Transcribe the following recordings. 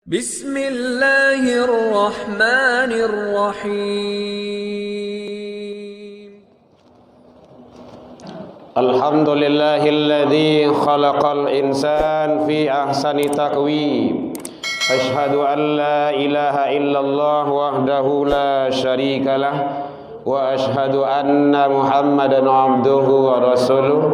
Bismillahirrahmanirrahim. Alhamdulillahilladzi khalaqal insan fi ahsani taqwim. Asyhadu an la ilaha illallah wahdahu la syarikalah wa asyhadu anna Muhammadan abduhu wa rasuluh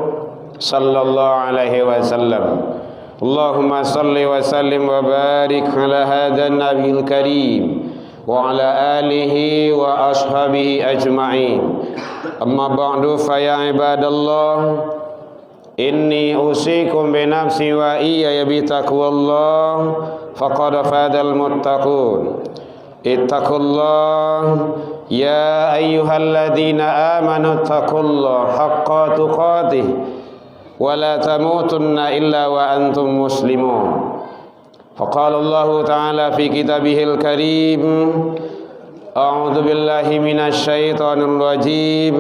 sallallahu alaihi wasallam. Allahumma salli wa sallim wa barik ala hadzal nabiyil karim wa ala alihi wa ashabihi ajma'in. Amma ba'du fa ya ibadallah, inni usikum bi nafsi wa iyaya bi taqwallah faqad fadal muttaqun. Ittaqullah ya ayyuhalladzina amanu taqullaha haqqa tuqatih wa la tamutunna illa wa antum muslimun. Faqala Allah ta'ala fi kitabihil karim, a'udzu billahi minasy syaithanir rajim.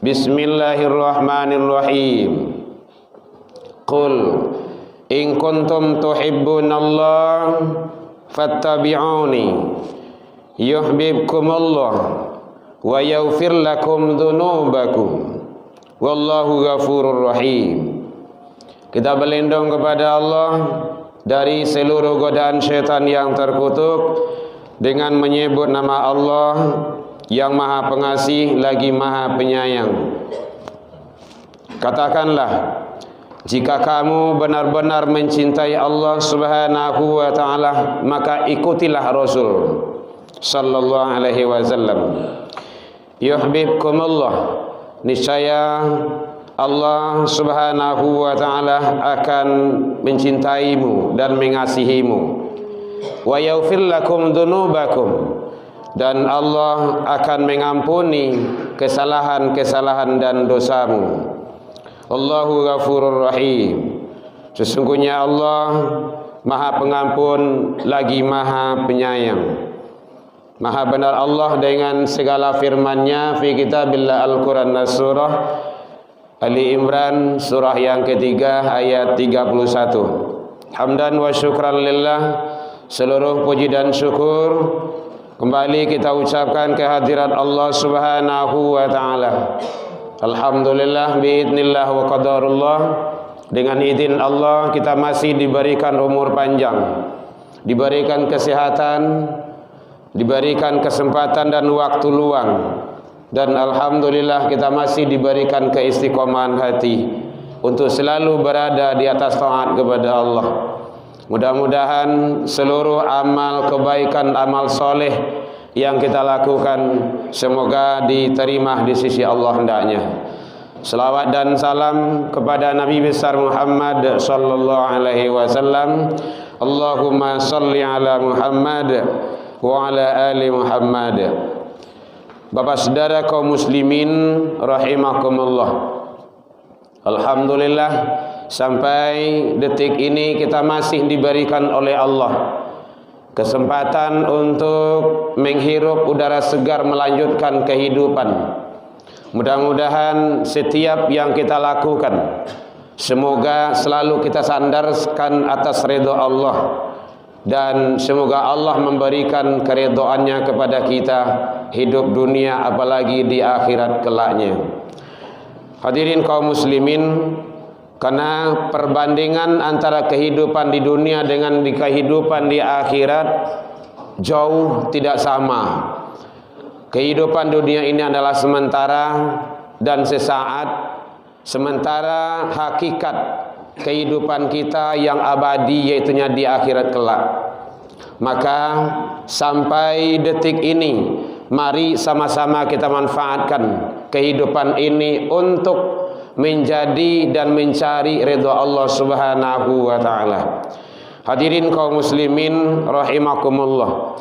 Bismillahirrahmanirrahim. Qul in kuntum tuhibbunallah fattabi'uni yuhibbukumullah wa yaghfir lakum dzunubakum. Wallahu ghafurur rahim. Kita berlindung kepada Allah dari seluruh godaan syaitan yang terkutuk dengan menyebut nama Allah yang Maha Pengasih lagi Maha Penyayang. Katakanlah, jika kamu benar-benar mencintai Allah Subhanahu wa taala, maka ikutilah Rasul sallallahu alaihi wasallam. Yuhibbukumullah, niscaya Allah Subhanahu wa taala akan mencintaimu dan mengasihimu. Wa yaghfir lakum dzunubakum, dan Allah akan mengampuni kesalahan-kesalahan dan dosamu. Allahu ghafurur rahim. Sesungguhnya Allah Maha Pengampun lagi Maha Penyayang. Maha benar Allah dengan segala firman-Nya fi kitabillah Al-Quran surah Ali Imran surah yang ketiga ayat 31. Hamdan wa syukran lillah, seluruh puji dan syukur kembali kita ucapkan kehadirat Allah Subhanahu wa taala. Alhamdulillah biidznillah wa qadarullah, dengan izin Allah kita masih diberikan umur panjang, diberikan kesehatan, diberikan kesempatan dan waktu luang, dan alhamdulillah kita masih diberikan keistiqomahan hati untuk selalu berada di atas taat kepada Allah. Mudah-mudahan seluruh amal kebaikan, amal soleh yang kita lakukan semoga diterima di sisi Allah hendaknya. Selawat dan salam kepada Nabi besar Muhammad sallallahu alaihi wasallam. Allahumma salli ala Muhammad wa ala ali Muhammad. Bapak saudara kaum muslimin rahimakumullah, alhamdulillah sampai detik ini kita masih diberikan oleh Allah kesempatan untuk menghirup udara segar, melanjutkan kehidupan. Mudah-mudahan setiap yang kita lakukan semoga selalu kita sandarkan atas ridha Allah, dan semoga Allah memberikan keridhaannya kepada kita hidup dunia apalagi di akhirat kelaknya. Hadirin kaum muslimin, karena perbandingan antara kehidupan di dunia dengan kehidupan di akhirat jauh tidak sama. Kehidupan dunia ini adalah sementara dan sesaat, sementara hakikat kehidupan kita yang abadi yaitunya di akhirat kelak. Maka sampai detik ini mari sama-sama kita manfaatkan kehidupan ini untuk menjadi dan mencari ridha Allah Subhanahu wa taala. Hadirin kaum muslimin rahimakumullah.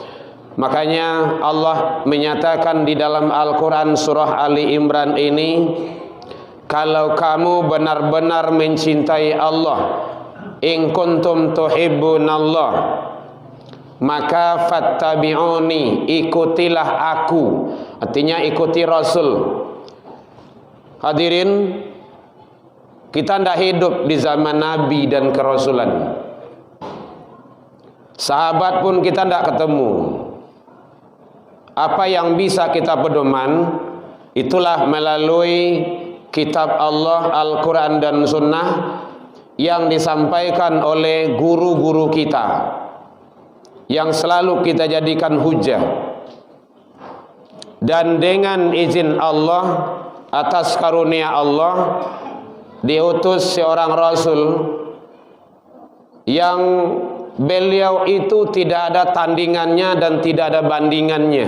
Makanya Allah menyatakan di dalam Al-Qur'an surah Ali Imran ini, kalau kamu benar-benar mencintai Allah, in kuntum tuhibbunallah, maka fattabi'uni, ikutilah aku, artinya ikuti Rasul. Hadirin, kita tidak hidup di zaman Nabi dan kerasulan. Sahabat pun kita tidak ketemu. Apa yang bisa kita pedoman, itulah melalui kitab Allah, Al-Quran dan Sunnah yang disampaikan oleh guru-guru kita, yang selalu kita jadikan hujah. Dan dengan izin Allah, atas karunia Allah, diutus seorang Rasul yang beliau itu tidak ada tandingannya dan tidak ada bandingannya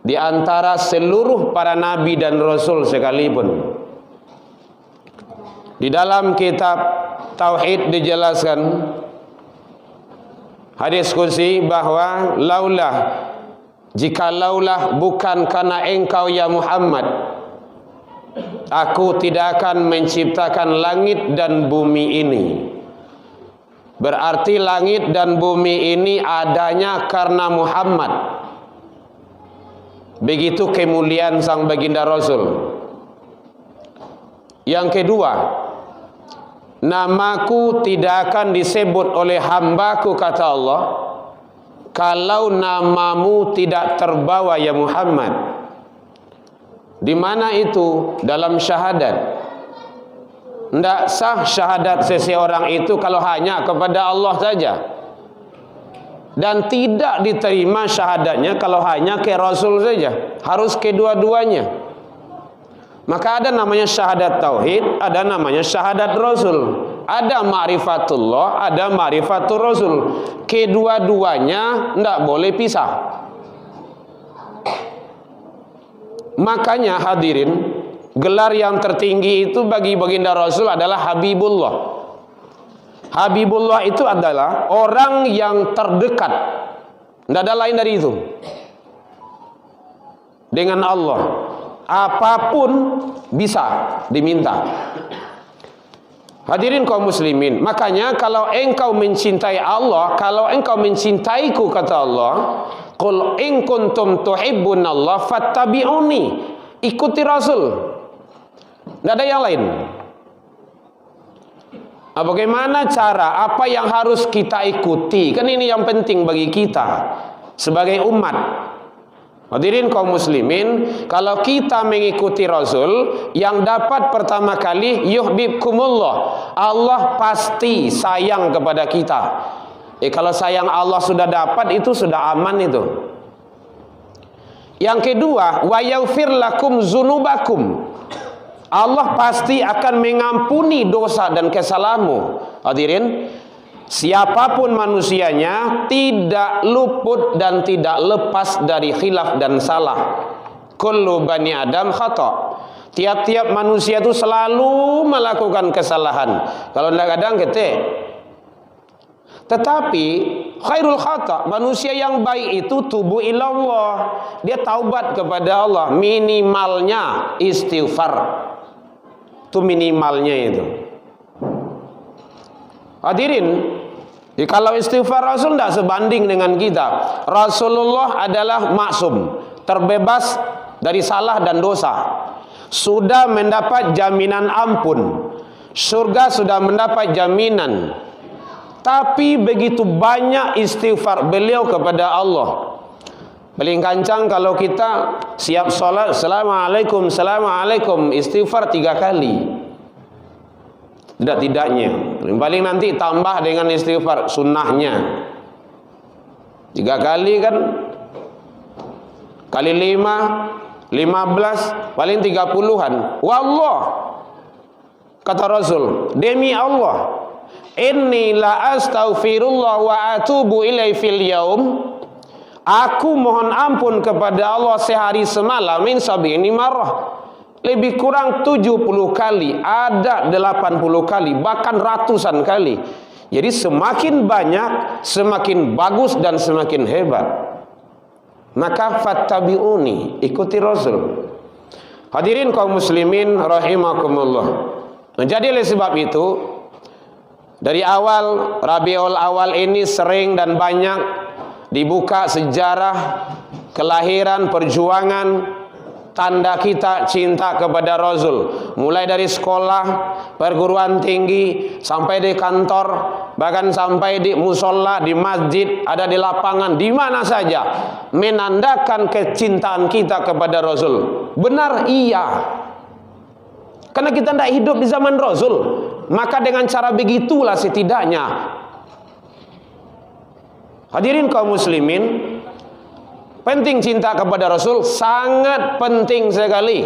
di antara seluruh para nabi dan rasul sekalipun. Di dalam kitab Tauhid dijelaskan, hadis qudsi, bahwa jika bukan karena engkau ya Muhammad, aku tidak akan menciptakan langit dan bumi ini. Berarti langit dan bumi ini adanya karena Muhammad. Begitu kemuliaan sang baginda Rasul. Yang kedua, namaku tidak akan disebut oleh hambaku, kata Allah, kalau namamu tidak terbawa ya Muhammad. Di mana itu? Dalam syahadat. Tidak sah syahadat seseorang itu kalau hanya kepada Allah saja, dan tidak diterima syahadatnya kalau hanya ke Rasul saja. Harus kedua-duanya. Maka ada namanya syahadat tauhid, ada namanya syahadat Rasul. Ada ma'rifatullah, ada ma'rifatul Rasul. Kedua-duanya tidak boleh pisah. Makanya hadirin, gelar yang tertinggi itu bagi baginda Rasul adalah Habibullah. Habibullah itu adalah orang yang terdekat, tidak ada lain dari itu, dengan Allah. Apapun bisa diminta. Hadirin kaum muslimin, makanya kalau engkau mencintai Allah, kalau engkau mencintaiku, kata Allah, qul in kuntum tuhibbunallah fattabi'uni, ikuti Rasul. Tidak ada yang lain. Nah, bagaimana cara, apa yang harus kita ikuti? Kan ini yang penting bagi kita sebagai umat. Hadirin kaum muslimin, kalau kita mengikuti Rasul, yang dapat pertama kali yuhibbukumullah, Allah pasti sayang kepada kita. Kalau sayang Allah sudah dapat, itu sudah aman itu. Yang kedua, wa yaghfir lakum dzunubakum, Allah pasti akan mengampuni dosa dan kesalahanmu. Hadirin, siapapun manusianya tidak luput dan tidak lepas dari khilaf dan salah. Kullu bani Adam khata. Tiap-tiap manusia itu selalu melakukan kesalahan. Kalau tidak kadang ketik. Tetapi khairul khata, manusia yang baik itu tubu ilallah. Dia taubat kepada Allah. Minimalnya istighfar. Itu minimalnya itu. Hadirin, kalau istighfar Rasul tidak sebanding dengan kita. Rasulullah adalah maksum, terbebas dari salah dan dosa, sudah mendapat jaminan ampun, surga sudah mendapat jaminan. Tapi begitu banyak istighfar beliau kepada Allah. Paling kancang kalau kita siap sholat, Assalamualaikum, Assalamualaikum, istighfar 3 kali. Tidak-tidaknya. Paling nanti tambah dengan istighfar sunnahnya 3 kali kan. Kali 5, 15, paling 30-an. Wallah, kata Rasul, demi Allah, inni la astaghfirullah wa atubu ilaihi fil yaum, aku mohon ampun kepada Allah sehari semalam min sab'ini marrah, lebih kurang 70 kali, ada 80 kali, bahkan ratusan kali. Jadi semakin banyak, semakin bagus dan semakin hebat. Maka fattabi'uni, ikuti Rasul. Hadirin kaum muslimin rahimakumullah. Jadi oleh sebab itu, dari awal Rabiul Awal ini sering dan banyak dibuka sejarah kelahiran, perjuangan, tanda kita cinta kepada Rasul. Mulai dari sekolah, perguruan tinggi, sampai di kantor, bahkan sampai di musola, di masjid, ada di lapangan, di mana saja, menandakan kecintaan kita kepada Rasul. Benar, iya. Karena kita tidak hidup di zaman Rasul, maka dengan cara begitulah setidaknya. Hadirin kaum muslimin, penting cinta kepada Rasul, sangat penting sekali.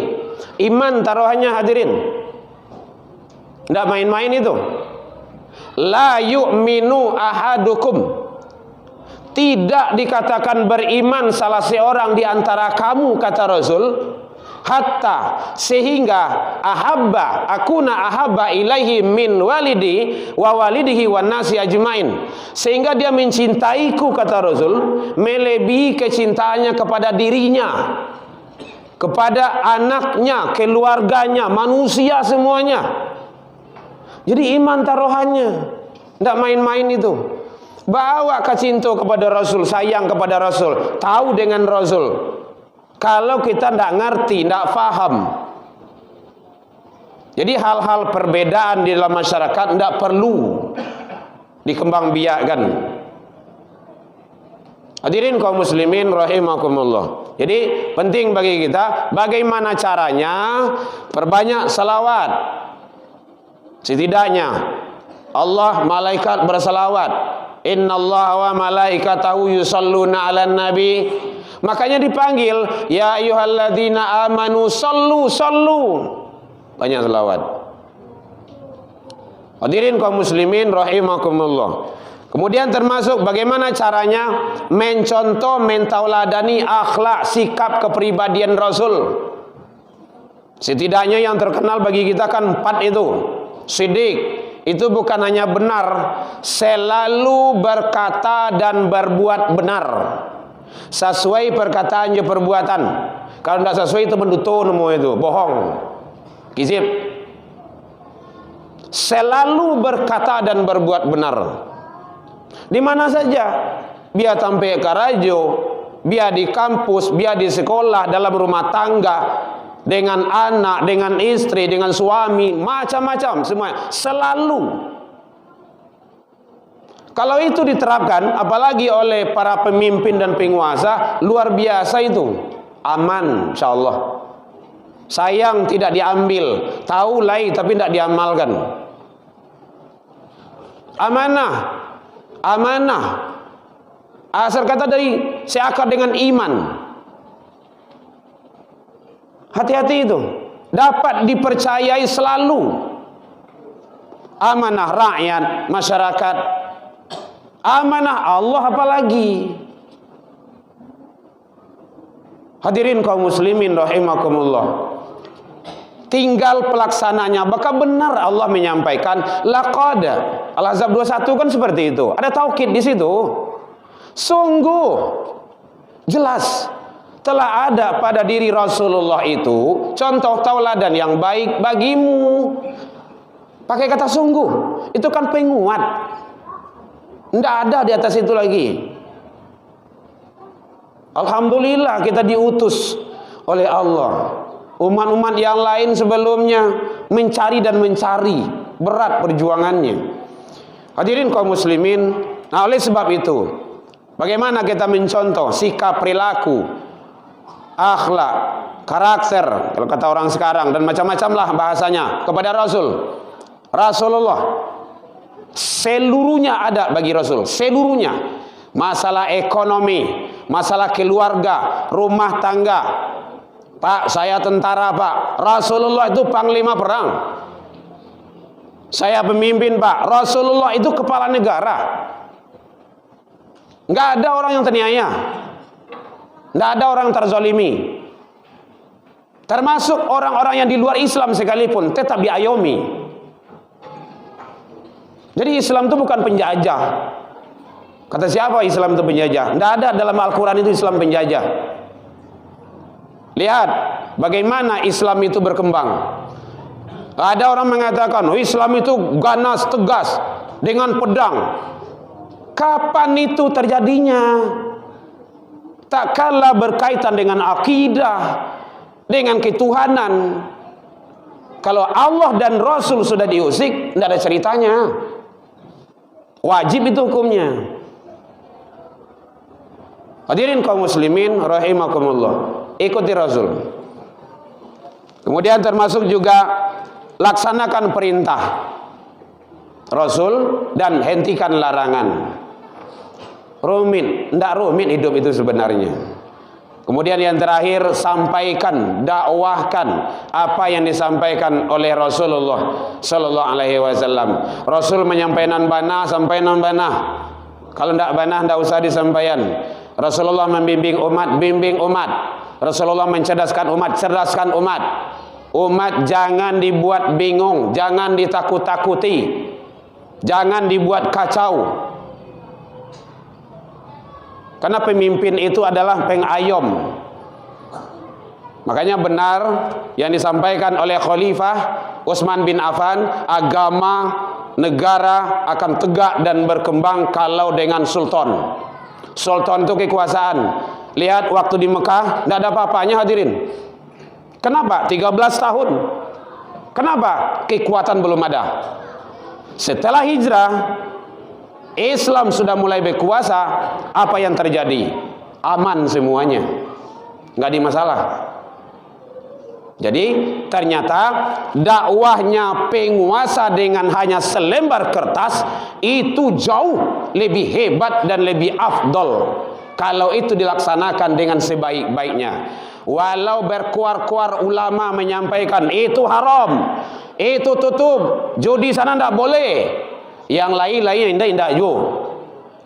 Iman taruhannya hadirin, tidak main-main itu. La yu'minu ahadukum, tidak dikatakan beriman salah seorang di antara kamu, kata Rasul, hatta sehingga ahabba akuna ahabba ilaihi min walidi wa walidihi wan nasi ajmain, sehingga dia mencintaiku, kata Rasul, melebihi kecintaannya kepada dirinya, kepada anaknya, keluarganya, manusia semuanya. Jadi iman taruhannya, tidak main-main itu. Bawa kecinta kepada Rasul, sayang kepada Rasul, tahu dengan Rasul. Kalau kita tidak ngerti, tidak faham, jadi hal-hal perbedaan di dalam masyarakat tidak perlu dikembangbiakkan. Hadirin kaum muslimin rahimakumullah. Jadi penting bagi kita bagaimana caranya perbanyak salawat. Setidaknya Allah, malaikat bersalawat. Innallaha wa malaikatahu yusalluna 'alan nabi. Makanya dipanggil ya ayyuhalladzina amanu sallu sallu. Banyak selawat. Hadirin kaum muslimin rahimakumullah. Kemudian termasuk bagaimana caranya mencontoh, mentauladani akhlak, sikap kepribadian Rasul. Setidaknya yang terkenal bagi kita kan 4 itu. Siddiq, itu bukan hanya benar, selalu berkata dan berbuat benar. Sesuai perkataan dan perbuatan. Kalau tidak sesuai itu menduto nemu itu, bohong, kizib. Selalu berkata dan berbuat benar. Di mana saja, biar sampai ke radio, biar di kampus, biar di sekolah, dalam rumah tangga, dengan anak, dengan istri, dengan suami, macam-macam semua, selalu. Kalau itu diterapkan, apalagi oleh para pemimpin dan penguasa, luar biasa itu. Aman, insyaallah. Sayang tidak diambil, tahu lai tapi tidak diamalkan. Amanah, amanah. Asal kata dari seakar dengan iman. Hati-hati itu. Dapat dipercayai selalu. Amanah rakyat, masyarakat. Amanah Allah apalagi. Hadirin kaum muslimin rahimakumullah. Tinggal pelaksananya. Maka benar Allah menyampaikan laqad. Al-Ahzab 21 kan seperti itu. Ada taukid di situ. Sungguh jelas telah ada pada diri Rasulullah itu contoh tauladan yang baik bagimu. Pakai kata sungguh. Itu kan penguat. Tidak ada di atas itu lagi. Alhamdulillah kita diutus oleh Allah. Umat-umat yang lain sebelumnya mencari dan mencari, berat perjuangannya. Hadirin kaum muslimin, nah oleh sebab itu, bagaimana kita mencontoh sikap, perilaku, akhlak, karakter, kalau kata orang sekarang, dan macam-macam lah bahasanya kepada Rasulullah. Seluruhnya ada bagi Rasul, seluruhnya. Masalah ekonomi, masalah keluarga, rumah tangga. Pak, saya tentara Pak. Rasulullah itu panglima perang. Saya pemimpin Pak. Rasulullah itu kepala negara. Nggak ada orang yang terniaya. Nggak ada orang terzalimi. Termasuk orang-orang yang di luar Islam sekalipun tetap diayomi. Jadi Islam itu bukan penjajah. Kata siapa Islam itu penjajah? Tidak ada dalam Al-Quran itu Islam penjajah. Lihat bagaimana Islam itu berkembang. Ada orang mengatakan Islam itu ganas, tegas, dengan pedang. Kapan itu terjadinya? Tak kalah berkaitan dengan akidah, dengan ketuhanan. Kalau Allah dan Rasul sudah diusik, tidak ada ceritanya. Wajib itu hukumnya. Hadirin kaum muslimin rahimakumullah, ikuti Rasul. Kemudian termasuk juga laksanakan perintah Rasul dan hentikan larangan. Rumit, tidak rumit hidup itu sebenarnya. Kemudian yang terakhir, sampaikan, dakwahkan apa yang disampaikan oleh Rasulullah sallallahu alaihi wasallam. Rasul menyampaikan bana, sampaikan bana. Kalau tidak bana, tidak usah disampaikan. Rasulullah membimbing umat, bimbing umat. Rasulullah mencerdaskan umat, cerdaskan umat. Umat jangan dibuat bingung, jangan ditakut-takuti, jangan dibuat kacau. Karena pemimpin itu adalah pengayom. Makanya benar yang disampaikan oleh Khalifah Utsman bin Affan, agama negara akan tegak dan berkembang kalau dengan sultan. Sultan itu kekuasaan. Lihat waktu di Mekah tidak ada apa-apanya, hadirin. Kenapa? 13 tahun. Kenapa? Kekuatan belum ada. Setelah hijrah, Islam sudah mulai berkuasa. Apa yang terjadi? Aman semuanya, nggak ada masalah. Jadi ternyata dakwahnya penguasa dengan hanya selembar kertas itu jauh lebih hebat dan lebih afdol kalau itu dilaksanakan dengan sebaik-baiknya. Walau berkuar-kuar ulama menyampaikan itu haram, itu tutup, judi sana tidak boleh, yang lain-lain indah-indah yo.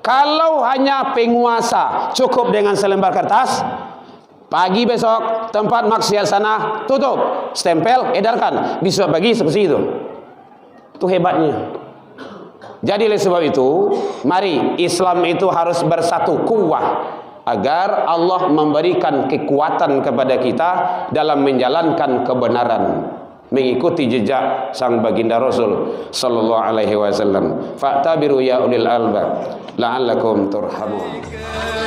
Kalau hanya penguasa cukup dengan selembar kertas, pagi besok tempat maksiat sana tutup, stempel, edarkan, besok pagi seperti itu. Itu hebatnya. Jadi oleh sebab itu, mari Islam itu harus bersatu kuwah agar Allah memberikan kekuatan kepada kita dalam menjalankan kebenaran, mengikuti jejak sang baginda Rasul sallallahu alaihi wasallam. Fa'tabiru ya ulil albab la'allakum turhamun.